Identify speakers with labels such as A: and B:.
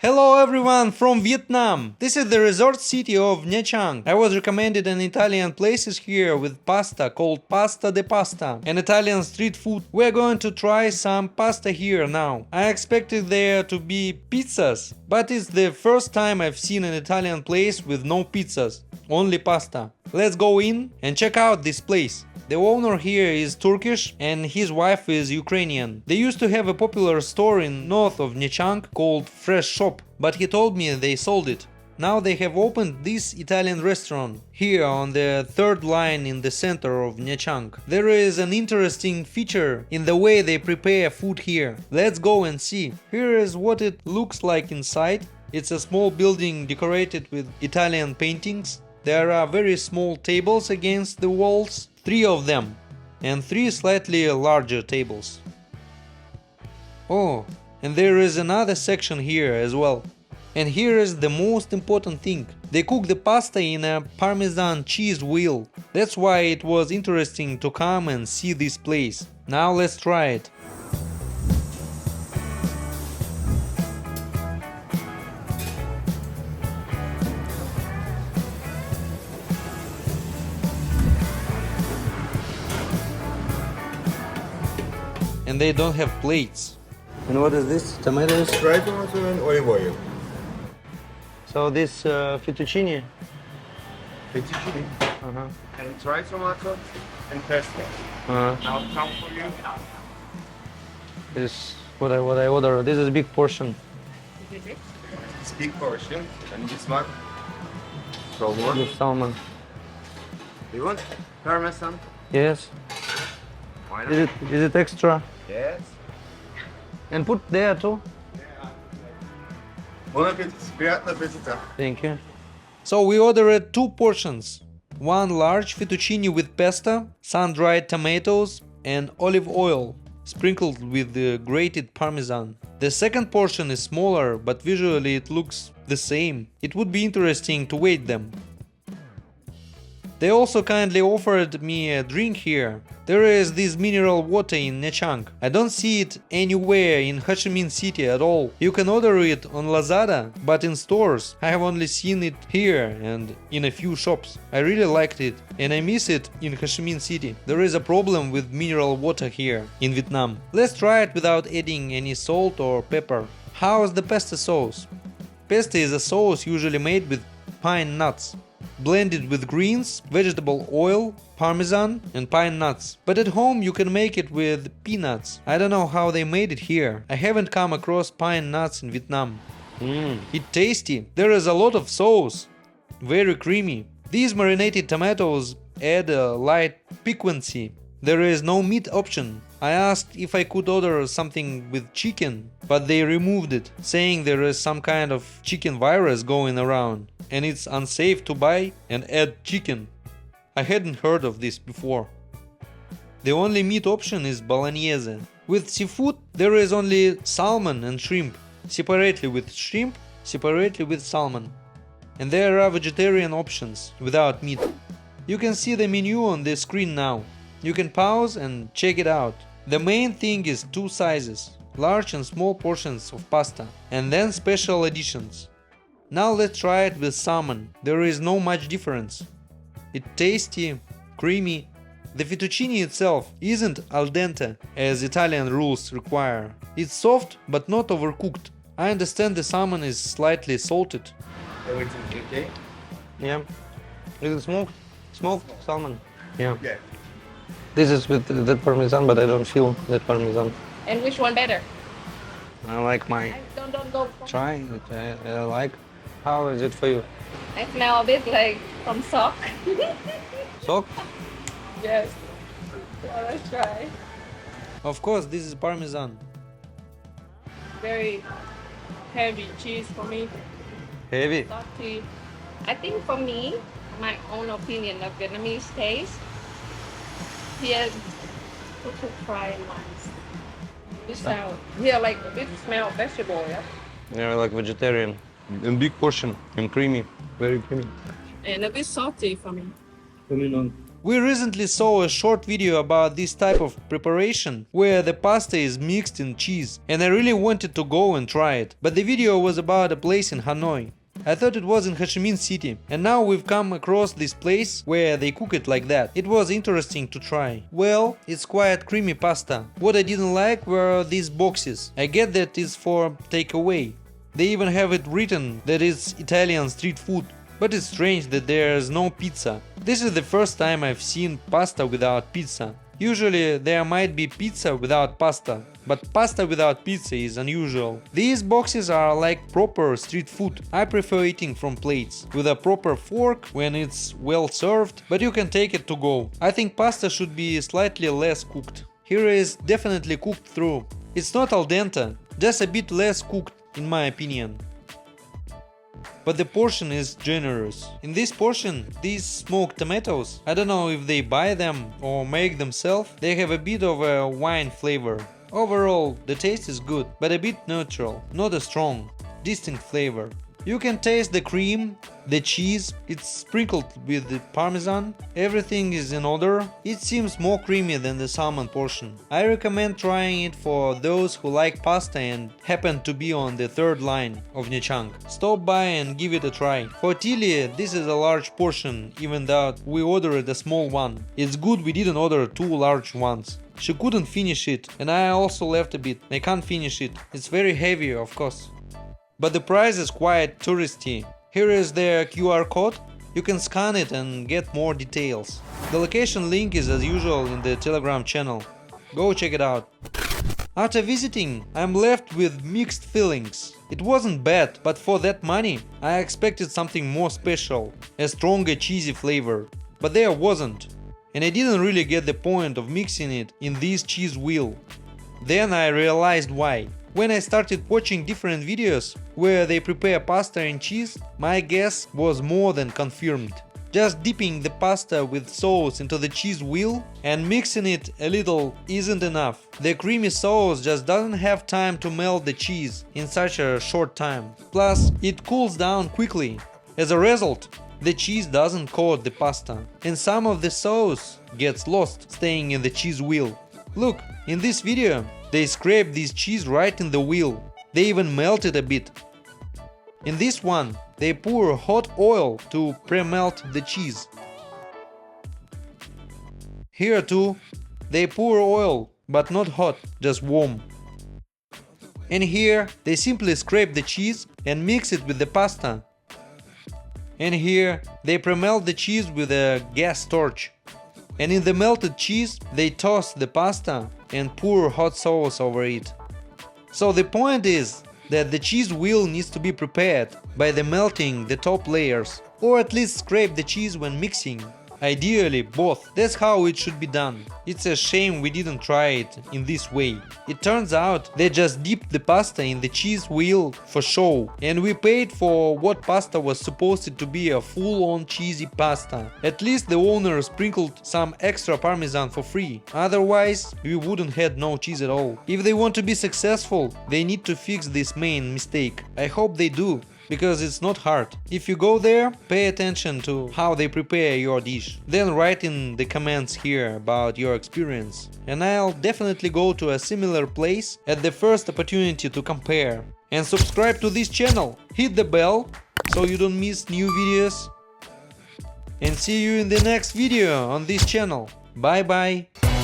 A: Hello everyone from Vietnam! This is the resort city of Nha Trang. I was recommended an Italian places here with pasta called Pasta de Pasta, an Italian street food. We're going to try some pasta here now. I expected there to be pizzas, but it's the first time I've seen an Italian place with no pizzas, only pasta. Let's go in and check out this place. The owner here is Turkish and his wife is Ukrainian. They used to have a popular store in north of Nha Trang called Fresh Shop, but he told me they sold it. Now they have opened this Italian restaurant here on the third line in the center of Nha Trang. There is an interesting feature in the way they prepare food here. Let's go and see. Here is what it looks like inside. It's a small building decorated with Italian paintings. There are very small tables against the walls, 3 of them, and 3 slightly larger tables. Oh, and there is another section here as well. And here is the most important thing. They cook the pasta in a Parmesan cheese wheel. That's why it was interesting to come and see this place. Now let's try it. And they don't have plates. And what is this? Tomatoes?
B: Fried tomato and olive oil.
A: So this fettuccine?
B: Fettuccine. And fried tomato and pesto.
A: Uh,
B: Now come for you.
A: this is what I order. This is a big portion.
B: It's big portion. And this one. So what?
A: With salmon.
B: You want parmesan?
A: Yes.
B: Why not?
A: Is it extra?
B: Yes.
A: And put there too.
B: Bon appetit. Приятного аппетита.
A: Thank you. So we ordered 2 portions. One large fettuccine with pesto, sun-dried tomatoes and olive oil, sprinkled with grated parmesan. The second portion is smaller, but visually it looks the same. It would be interesting to weight them. They also kindly offered me a drink here. There is this mineral water in Nha Trang. I don't see it anywhere in Ho Chi Minh City at all. You can order it on Lazada, but in stores I have only seen it here and in a few shops. I really liked it and I miss it in Ho Chi Minh City. There is a problem with mineral water here in Vietnam. Let's try it without adding any salt or pepper. How is the pesto sauce? Pesto is a sauce usually made with pine nuts, blended with greens, vegetable oil, parmesan and pine nuts. But at home you can make it with peanuts. I don't know how they made it here. I haven't come across pine nuts in Vietnam. It's tasty. There is a lot of sauce. Very creamy. These marinated tomatoes add a light piquancy. There is no meat option. I asked if I could order something with chicken, but they removed it, saying there is some kind of chicken virus going around and it's unsafe to buy and add chicken. I hadn't heard of this before. The only meat option is bolognese. With seafood, there is only salmon and shrimp, separately with shrimp, separately with salmon. And there are vegetarian options without meat. You can see the menu on the screen now. You can pause and check it out. The main thing is 2 sizes, large and small portions of pasta, and then special additions. Now let's try it with salmon. There is no much difference. It's tasty, creamy. The fettuccine itself isn't al dente as Italian rules require. It's soft but not overcooked. I understand the salmon is slightly salted.
B: Everything okay?
A: Yeah. Is it smoked? Smoked salmon? Yeah.
B: Yeah.
A: This is with that parmesan, but I don't feel that parmesan.
C: And which one better?
A: I like my
C: Don't go.
A: try. I like. How is it for you?
C: I smell a bit like from sock.
A: Sock?
C: Yes. So let's try.
A: Of course, this is parmesan.
C: Very heavy cheese for me.
A: Heavy.
C: Salty. I think for me, my own opinion of Vietnamese taste, here to cook fry nice. This sound here like a bit smell of vegetable, yeah.
A: Yeah, I like vegetarian. In big portion and creamy. Very creamy.
C: And a bit salty for me.
A: We recently saw a short video about this type of preparation where the pasta is mixed in cheese, and I really wanted to go and try it, but the video was about a place in Hanoi. I thought it was in Ho Chi Minh City, and now we've come across this place where they cook it like that. It was interesting to try. Well, it's quite creamy pasta. What I didn't like were these boxes. I get that it's for takeaway. They even have it written that it's Italian street food. But it's strange that there's no pizza. This is the first time I've seen pasta without pizza. Usually there might be pizza without pasta, but pasta without pizza is unusual. These boxes are like proper street food. I prefer eating from plates, with a proper fork when it's well served, but you can take it to go. I think pasta should be slightly less cooked. Here is definitely cooked through. It's not al dente, just a bit less cooked in my opinion. But the portion is generous. In this portion, these smoked tomatoes, I don't know if they buy them or make themselves, they have a bit of a wine flavor. Overall, the taste is good, but a bit neutral, not a strong, distinct flavor. You can taste the cream, the cheese, it's sprinkled with the parmesan, everything is in order. It seems more creamy than the salmon portion. I recommend trying it for those who like pasta and happen to be on the third line of Nha Trang. Stop by and give it a try. For Tilly, this is a large portion, even though we ordered a small one. It's good we didn't order two large ones. She couldn't finish it, and I also left a bit. I can't finish it. It's very heavy, of course. But the price is quite touristy. Here is their QR code. You can scan it and get more details. The location link is as usual in the Telegram channel. Go check it out. After visiting, I'm left with mixed feelings. It wasn't bad, but for that money, I expected something more special, a stronger cheesy flavor. But there wasn't. And I didn't really get the point of mixing it in this cheese wheel. Then I realized why. When I started watching different videos where they prepare pasta and cheese, my guess was more than confirmed. Just dipping the pasta with sauce into the cheese wheel and mixing it a little isn't enough. The creamy sauce just doesn't have time to melt the cheese in such a short time. Plus, it cools down quickly. As a result, the cheese doesn't coat the pasta, and some of the sauce gets lost staying in the cheese wheel. Look, in this video, they scraped this cheese right in the wheel. They even melt it a bit. In this one, they pour hot oil to pre-melt the cheese. Here too, they pour oil, but not hot, just warm. And here, they simply scrape the cheese and mix it with the pasta. And here, they pre-melt the cheese with a gas torch. And in the melted cheese, they toss the pasta and pour hot sauce over it. So the point is that the cheese wheel needs to be prepared by the melting the top layers, or at least scrape the cheese when mixing. Ideally both. That's how it should be done. It's a shame we didn't try it in this way. It turns out they just dipped the pasta in the cheese wheel for show, and we paid for what pasta was supposed to be a full-on cheesy pasta. At least the owner sprinkled some extra parmesan for free, otherwise we wouldn't had no cheese at all. If they want to be successful, they need to fix this main mistake. I hope they do, because it's not hard. If you go there, pay attention to how they prepare your dish. Then write in the comments here about your experience, and I'll definitely go to a similar place at the first opportunity to compare. And subscribe to this channel, hit the bell so you don't miss new videos. And see you in the next video on this channel. Bye bye.